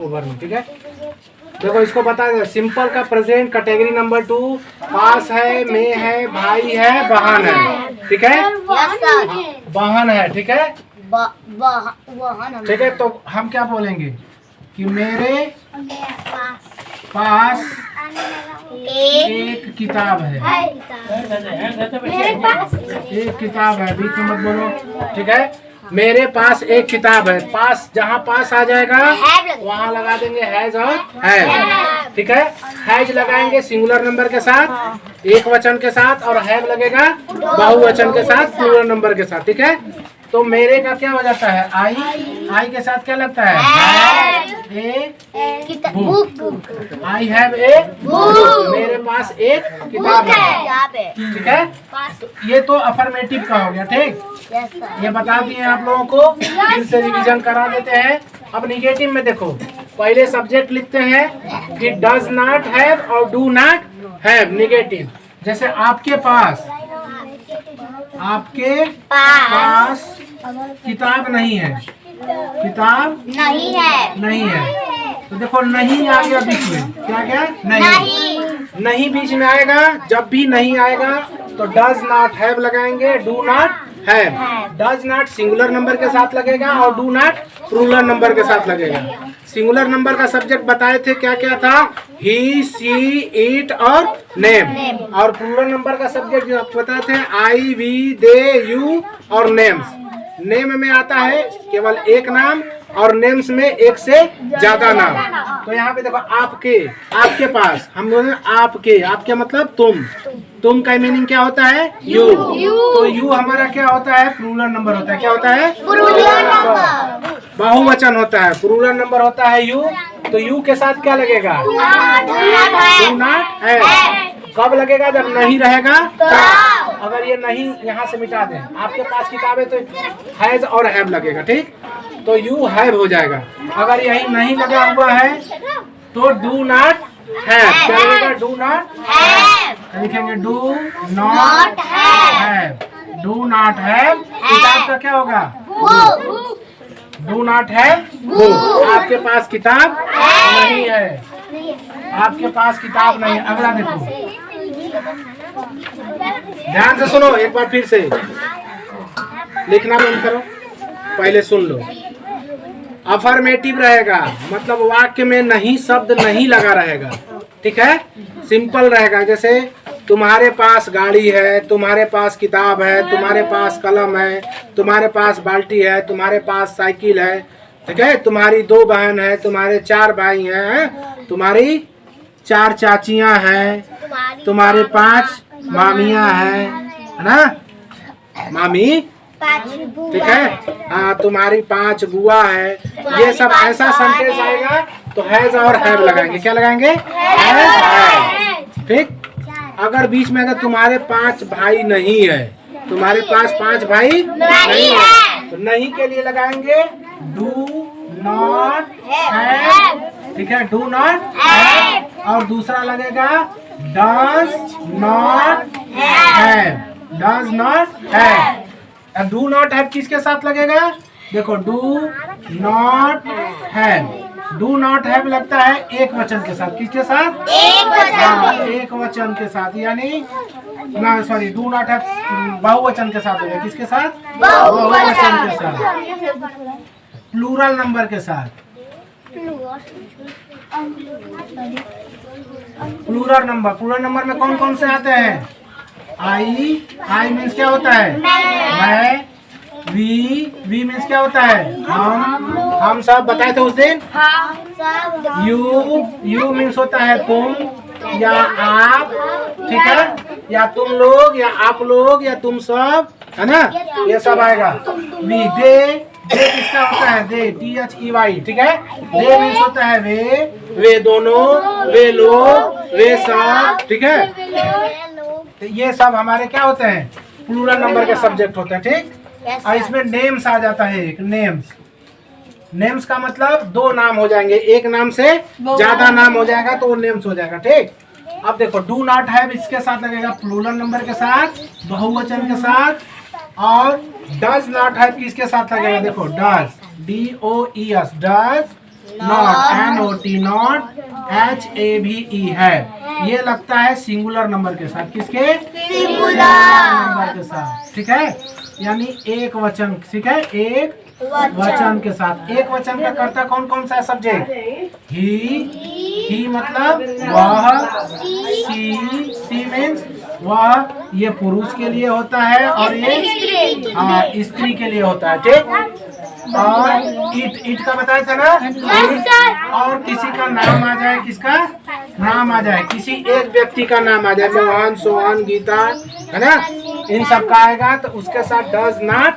Over में, ठीक है। देखो इसको बता दे, सिंपल का प्रेजेंट कैटेगरी नंबर 2 पास है, में है, भाई है, बहन है, ठीक है। बहन है, ठीक है। ठीक है, तो हम क्या बोलेंगे कि मेरे पास एक किताब है। एक किताब है, बीच में मत बोलो, ठीक है। मेरे पास एक किताब है, पास जहाँ पास आ जाएगा वहाँ लगा देंगे हैज और हैव, ठीक है। हैज लगाएंगे सिंगुलर नंबर के साथ, एक वचन के साथ, और हैव लगेगा बहुवचन के साथ, प्लूरल नंबर के साथ, ठीक है। तो मेरे का क्या हो जाता है, आई के साथ क्या लगता है, a book. I have a book, मेरे पास एक किताब है, ठीक है। ये तो अफर्मेटिव का हो गया, ठीक। ये बता दिए आप लोगों को, फिर से रिवीजन करा देते हैं। अब निगेटिव में देखो, पहले सब्जेक्ट लिखते हैं कि डज नॉट हैव और डू नॉट हैव, निगेटिव। जैसे आपके पास किताब नहीं है, किताब नहीं है, तो देखो नहीं आ गया बीच में, क्या नहीं बीच में आएगा। जब भी नहीं आएगा तो डज नॉट हैव लगाएंगे, do not have. Does not singular number के साथ लगेगा और डू नॉट प्लूरल नंबर के साथ लगेगा। सिंगुलर नंबर का सब्जेक्ट बताए थे, क्या क्या था, ही, सी, इट और नेम। और प्लूरल नंबर का सब्जेक्ट बताए थे आई, वी, दे, यू और नेम्स। नेम में आता है केवल एक नाम और नेम्स में एक से ज्यादा नाम। तो यहाँ पे देखो आपके पास, हम बोले आपके मतलब तुम का मीनिंग क्या होता है, यू। तो यू हमारा क्या होता है, प्लूरल नंबर होता है। क्या होता है, बहुवचन होता है, प्लूरल नंबर होता है यू। तो यू के साथ क्या लगेगा, डू नॉट हैव। कब लगेगा, जब नहीं रहेगा तब। अगर ये नहीं यहाँ से मिटा दें, आपके पास किताब है तो हैज और हैव लगेगा, ठीक। तो यू हैव हो जाएगा। अगर यही नहीं लगा हुआ है तो डू नॉट हैव, क्या लगेगा, डू नॉट हैव। लिखेंगे do not have, do not have. किताब का क्या होगा, डू नॉट हैव बुक। आपके पास किताब नहीं है, आपके पास किताब नहीं है। अगला देखो, ध्यान से सुनो एक बार फिर से, लिखना बंद करो, पहले सुन लो। अफर्मेटिव रहेगा, मतलब वाक्य में नहीं शब्द नहीं लगा रहेगा, ठीक है। सिंपल रहेगा, जैसे तुम्हारे पास गाड़ी है, तुम्हारे पास किताब है, तुम्हारे पास कलम है, तुम्हारे पास बाल्टी है, तुम्हारे पास साइकिल है, ठीक है। तुम्हारी 2 बहन है, तुम्हारे 4 भाई हैं, तुम्हारी 4 चाचियां हैं, तुम्हारे 5 मामियां हैं, है ना, मामी, ठीक है। हाँ, तुम्हारी 5 बुआ है। ये सब ऐसा सेंटेंस आएगा तो हैज और हैव लगाएंगे। क्या लगाएंगे, हैज हैव, ठीक। अगर बीच में अगर तुम्हारे 5 भाई नहीं है, तुम्हारे पास 5 भाई नहीं है, तो नहीं के लिए लगाएंगे डू नॉट हैव, ठीक है, डू नॉट हैव। और दूसरा लगेगा does not have, does not have. Do not have किसके साथ लगेगा, देखो do not have, do not have लगता है एक वचन के साथ। किसके साथ, एक वचन के साथ, यानी ना सॉरी, डू नॉट हैव बहुवचन के साथ होगा। किसके साथ, बहुवचन के साथ, प्लूरल नंबर के साथ। प्लूरल नंबर में कौन कौन से आते हैं, आई मीन्स क्या होता है, मैं। वी मीन्स क्या होता है, हम सब बताए थे उस दिन। यू मीन्स होता है तुम या आप, ठीक है, या तुम लोग या आप लोग या तुम सब, है ना, ये सब आएगा। वी, दे किसका होता है, दे, THEY, ठीक है। दे मीन्स होता है वे दोनों, वे लोग, वे सब, ठीक है। तो ये सब हमारे क्या होते हैं, प्लूरल नंबर के सब्जेक्ट होते हैं, ठीक। और इसमें नेम्स आ जाता है, एक नेम्स का मतलब 2 नाम हो जाएंगे, एक नाम से ज्यादा नाम हो जाएगा तो वो नेम्स हो जाएगा, ठीक। अब देखो डू नॉट हैव इसके साथ लगेगा प्लूरल नंबर के साथ, बहुवचन के साथ। और डज नॉट हैव किसके साथ लगेगा, देखो does, DOES, does not, NOT, not, HAVE है। ये लगता है सिंगुलर नंबर के साथ। किसके? सिंगुलर नंबर के साथ, ठीक है। यानी एक वचन, ठीक है, एक वचन के साथ। एक वचन का कर्ता कौन कौन सा है? सब्जेक्ट ही मतलब वह, सी मीन्स वह, ये पुरुष के लिए होता है और ये हाँ स्त्री के लिए होता है, ठीक। और इट का बताया था ना। और किसी का नाम आ जाए, किसका नाम आ जाए, किसी एक व्यक्ति का नाम आ जाए, मोहन, सोहन, गीता, है ना, इन सब का आएगा तो उसके साथ डज नॉट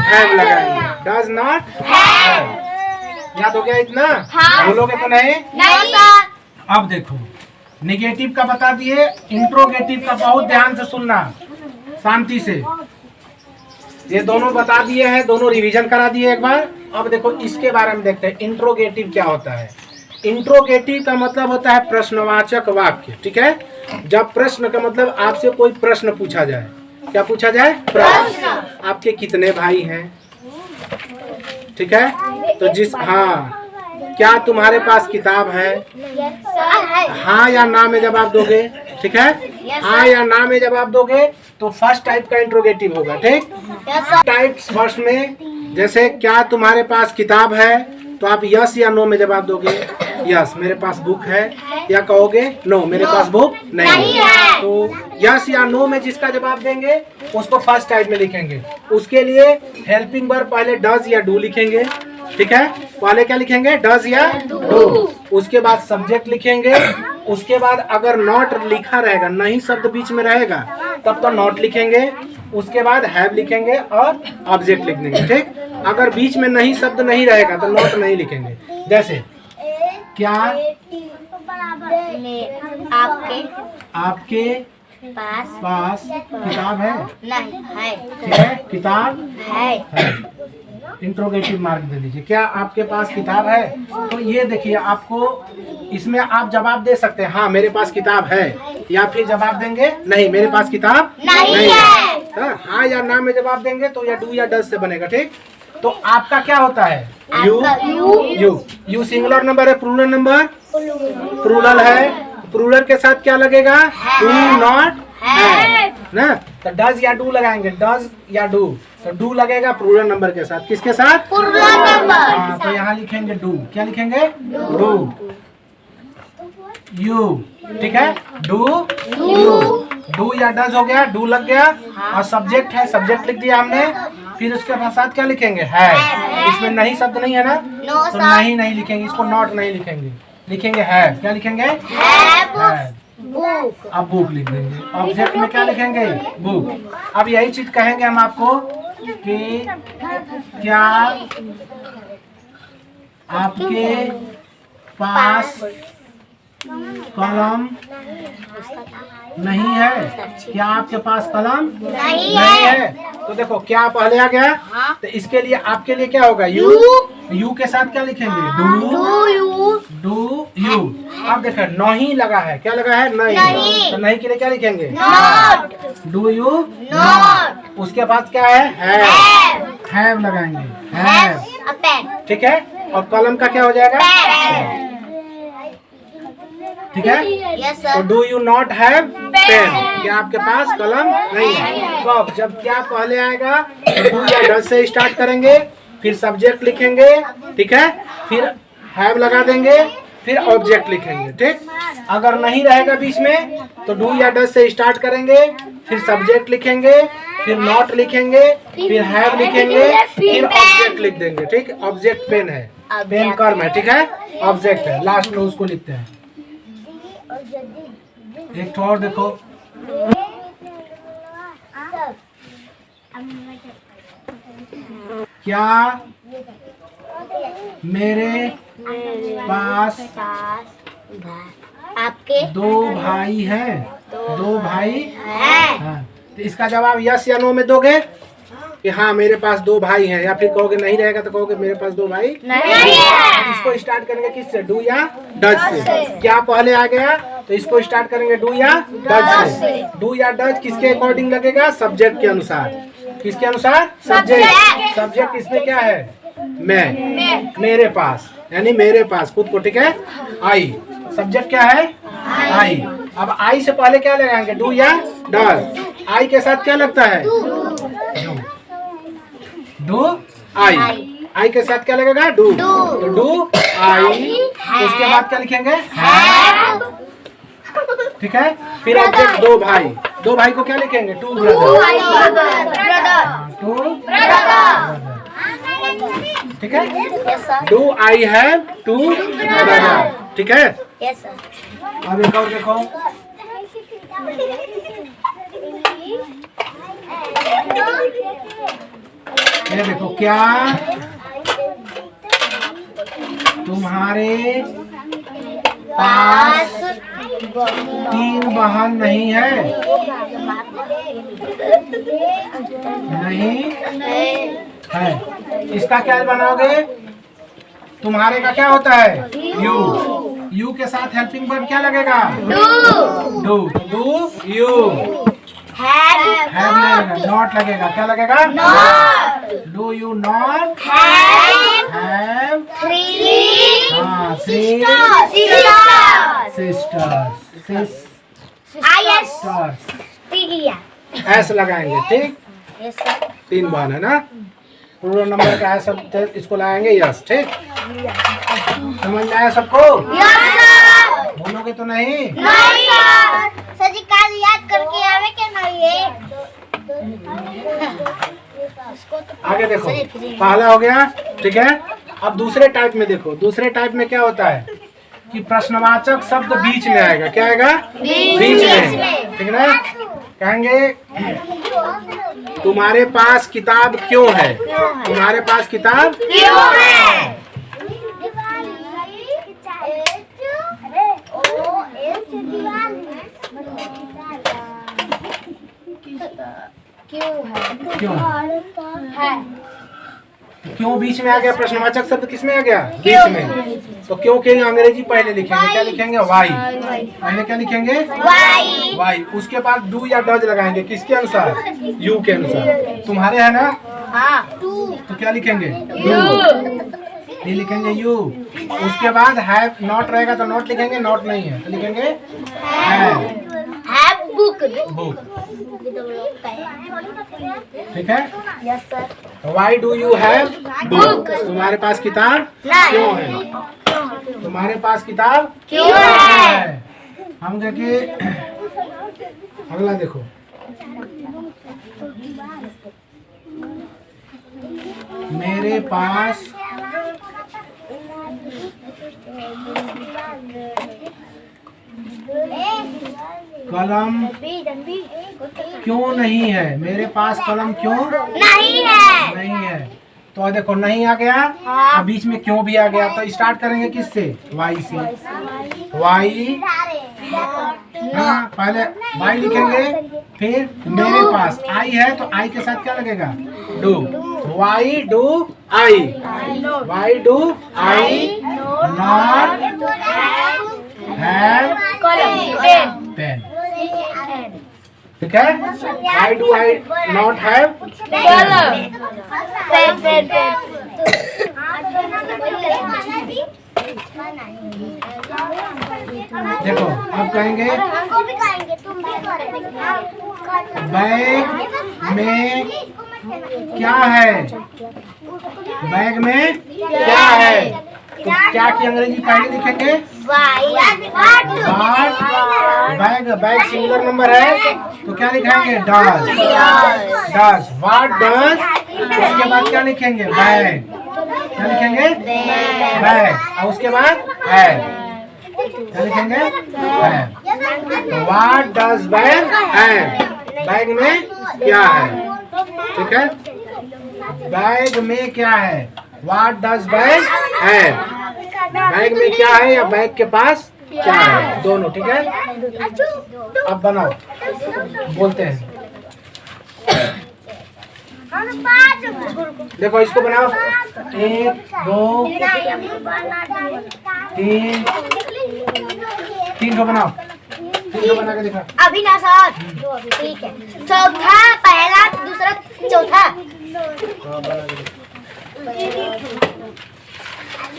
हैव लगाएंगे। Does not have. याद हो गया इतना? बोलोगे तो नहीं? अब देखो निगेटिव का बता दिए, इंट्रोगेटिव का बहुत ध्यान से सुनना, शांति से। ये दोनों बता दिए हैं, दोनों रिवीजन करा दिए एक बार। अब देखो इसके बारे में देखते हैं इंट्रोगेटिव क्या होता है। इंट्रोगेटिव का मतलब होता है प्रश्नवाचक वाक्य, ठीक है। जब प्रश्न का मतलब आपसे कोई प्रश्न पूछा जाए, क्या पूछा जाए? प्रश्न। आपके कितने भाई हैं, ठीक है। तो जिस हाँ, क्या तुम्हारे पास किताब है? हाँ या ना में जवाब दोगे, ठीक है। हाँ या ना में जवाब दोगे तो फर्स्ट टाइप का इंट्रोगेटिव होगा, ठीक। टाइप फर्स्ट में जैसे क्या तुम्हारे पास किताब है, तो आप यस या नो में जवाब दोगे। यस मेरे पास बुक है, या कहोगे नो मेरे पास बुक नहीं है। तो यस या नो में जिसका जवाब देंगे उसको फर्स्ट टाइप में लिखेंगे। उसके लिए हेल्पिंग वर्ब पहले डज या डू लिखेंगे, ठीक है। पहले क्या लिखेंगे? डज या डू। उसके बाद सब्जेक्ट लिखेंगे। उसके बाद अगर नॉट लिखा रहेगा, नहीं शब्द बीच में रहेगा, तब तो नॉट लिखेंगे। उसके बाद हैव लिखेंगे और ऑब्जेक्ट लिख देंगे, ठीक। अगर बीच में नहीं शब्द नहीं रहेगा तो नॉट नहीं लिखेंगे। जैसे क्या आपके पास किताब है? नहीं है। ठीक है, किताब है। इंट्रोगेटिव मार्क दे दीजिए। क्या आपके पास किताब है? तो ये देखिए, आपको इसमें आप जवाब दे सकते हैं हाँ मेरे पास किताब है, या फिर जवाब देंगे नहीं मेरे पास किताब नहीं है। हाँ या ना में जवाब देंगे तो या डू या डज से बनेगा, ठीक। तो आपका क्या होता है? यू सिंगुलर नंबर है, प्लूरल नंबर प्लूरल है। प्लूरल के साथ क्या लगेगा? डू नॉट है ना। तो डज या डू लगाएंगे, डज या डू, तो डू लगेगा प्लूरल नंबर के साथ। किसके साथ? Plural number. तो यहाँ लिखेंगे डू। क्या लिखेंगे? डू यू, ठीक है। डू यू, डू या डज हो गया, डू लग गया। और सब्जेक्ट है, सब्जेक्ट लिख दिया हमने। फिर उसके साथ क्या लिखेंगे? है। इसमें नहीं शब्द नहीं है ना, तो नहीं लिखेंगे, इसको नॉट नहीं लिखेंगे, लिखेंगे है। क्या लिखेंगे? है। अब बुक लिख देंगे। ऑब्जेक्ट में क्या लिखेंगे? बुक। अब यही चीज कहेंगे हम आपको कि क्या आपके पास कलम नहीं है? क्या आपके पास कलम नहीं है? तो देखो क्या पहले आ गया, तो इसके लिए आपके लिए क्या होगा? यू के साथ क्या लिखेंगे? Do you. अब देखो नहीं लगा है, क्या लगा है? नहीं। तो नहीं के लिए क्या लिखेंगे? Do you not. उसके बाद क्या है? हैव लगाएंगे, हैव, ठीक है। और कलम का क्या हो जाएगा? ठीक है। तो do you not have pen? क्या आपके पास कलम नहीं है? तो अब जब क्या पहले आएगा तो डू या डज से स्टार्ट करेंगे, फिर सब्जेक्ट लिखेंगे, ठीक है, फिर हैव लगा देंगे, फिर ऑब्जेक्ट लिखेंगे, ठीक। अगर नहीं रहेगा बीच में तो डू या डज से स्टार्ट करेंगे, फिर सब्जेक्ट लिखेंगे, फिर नॉट लिखेंगे, फिर हैव लिखेंगे, फिर ऑब्जेक्ट लिख देंगे, ठीक। ऑब्जेक्ट पेन है, पेन कर्म है, ठीक है, ऑब्जेक्ट है, लास्ट में उसको लिखते हैं। एक तो और देखो, क्या मेरे पास आपके दो भाई हैं? दो भाई है। हाँ। तो इसका जवाब यस या नो में दोगे कि हाँ मेरे पास दो भाई हैं, या फिर कहोगे नहीं रहेगा तो कहोगे मेरे पास दो भाई नहीं है। इसको स्टार्ट करेंगे किससे? डू या डज से। क्या पहले आ गया तो इसको स्टार्ट करेंगे डू या डज से। डू या डज किसके अकॉर्डिंग लगेगा? सब्जेक्ट के अनुसार। किसके अनुसार? सब्जेक्ट। सब्जेक्ट इसमें क्या है? मैं, मेरे पास। यानी मेरे पास, खुद को, ठीक है। आई, सब्जेक्ट क्या है? आई। अब आई से पहले क्या लगाएंगे? डू या डज? आई के साथ क्या लगता है? डू आई। आई के साथ क्या लगेगा? डू। तो डू आई, उसके बाद क्या लिखेंगे? हैव, ठीक है। फिर ऑब्जेक्ट दो भाई, दो भाई को क्या लिखेंगे? टू ब्रदर, टू ब्रदर, ठीक है। Do I have two brother, ठीक है। अब एक और देखो, ये देखो, क्या तुम्हारे पास 3 बहन नहीं है? नहीं है। इसका क्या बनाओगे? तुम्हारे का क्या होता है? यू। यू के साथ हेल्पिंग वर्ब क्या लगेगा? डू। Do you. हैव लगेगा, नॉट लगेगा, क्या लगेगा? Do you not have 3 sisters? ऐसे लगाएंगे, ठीक। 3 बहन है ना, प्लूरल नंबर का है सब, इसको लगाएंगे यस, ठीक। समझ में आया सबको? बोलोगे तो नहीं? सर जी काल याद करके आवे के नहीं है। आगे देखो, पहला हो गया, ठीक है। अब दूसरे टाइप में देखो, दूसरे टाइप में क्या होता है कि प्रश्नवाचक शब्द बीच में आएगा। क्या आएगा? बीच में, ठीक है ना। कहेंगे तुम्हारे पास किताब क्यों है? तुम्हारे पास किताब क्यों है? क्यों क्यों बीच में आ गया? प्रश्नवाचक शब्द किस में आ गया? बीच में। तो क्यों के अंग्रेजी पहले लिखेंगे, क्या लिखेंगे? वाई। पहले क्या लिखेंगे? वाई। उसके बाद डू या डज लगाएंगे, किसके अनुसार? यू के अनुसार। तुम्हारे है ना, तो क्या लिखेंगे? डू। लिखेंगे यू। उसके बाद हैव, नॉट रहेगा तो नॉट लिखेंगे, नॉट नहीं है तो लिखेंगे हैव बुक। ठीक है। Yes sir. Why do you have book? तुम्हारे पास किताब क्यों है? तुम्हारे पास किताब क्यों है? हम देखिए अगला देखो, मेरे पास कलम क्यों नहीं है? मेरे पास कलम क्यों नहीं है? नहीं है। तो देखो नहीं आ गया, अब बीच में क्यों भी आ गया, तो स्टार्ट करेंगे किससे? वाई से। वाई, हाँ पहले वाई लिखेंगे, फिर मेरे पास आई है तो आई के साथ क्या लगेगा? Do. Why do I, why do I not have pen. ठीक है। Why do I not have देखो अब कहेंगे बैग में क्या है? बैग में क्या है? तो क्या की अंग्रेजी पहले लिखेंगे? बैग। बैग सिंगुलर नंबर है तो क्या लिखेंगे? डज। डज। What does? उसके बाद क्या लिखेंगे? बैग। क्या लिखेंगे? बैग। और उसके बाद है, क्या लिखेंगे? है। तो व्हाट डज बैग है? बैग में क्या है? ठीक है। बैग में क्या है? व्हाट डज बैग है? बैग में क्या है या बैग के पास क्या है? दोनों, ठीक है। अब बनाओ, बोलते हैं। देखो इसको बनाओ, 1 2 3 को बनाओ, 3 को बना के दिखा। अभी ना सर, ठीक है। चौथा, पहला, दूसरा, चौथा।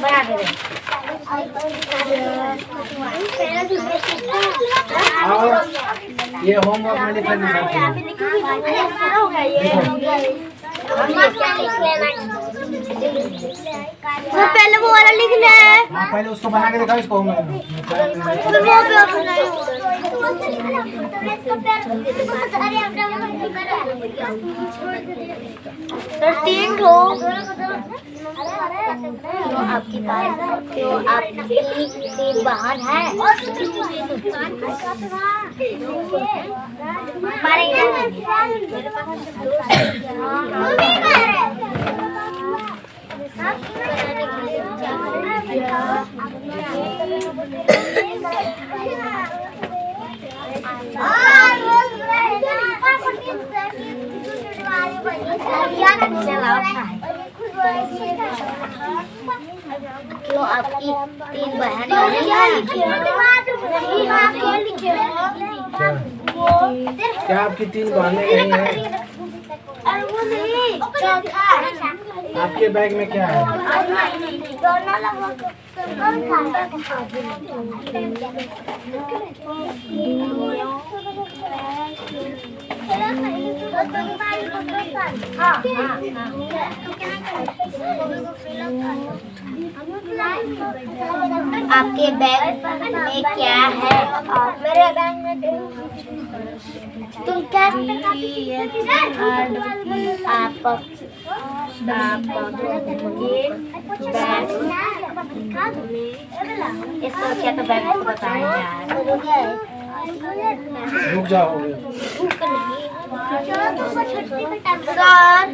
बना के दे। और ये होमवर्क में लिखा नहीं हो गया ये क्या लिख लेना तो पहले वो वाला लिखना है। हाँ पहले उसको बना के दिखाओ इसको होमवर्क में। तीन ठो आपकी आपकी तीन बहन है। क्यों आपकी तीन बहन क्या आपकी तीन बहनें नहीं हैं? आपके बैग में क्या है? आपके बैग में क्या है? मेरे बैग में तुम क्या आप इसको क्या तो बैग को बताएं यार। रुक जाओ। सर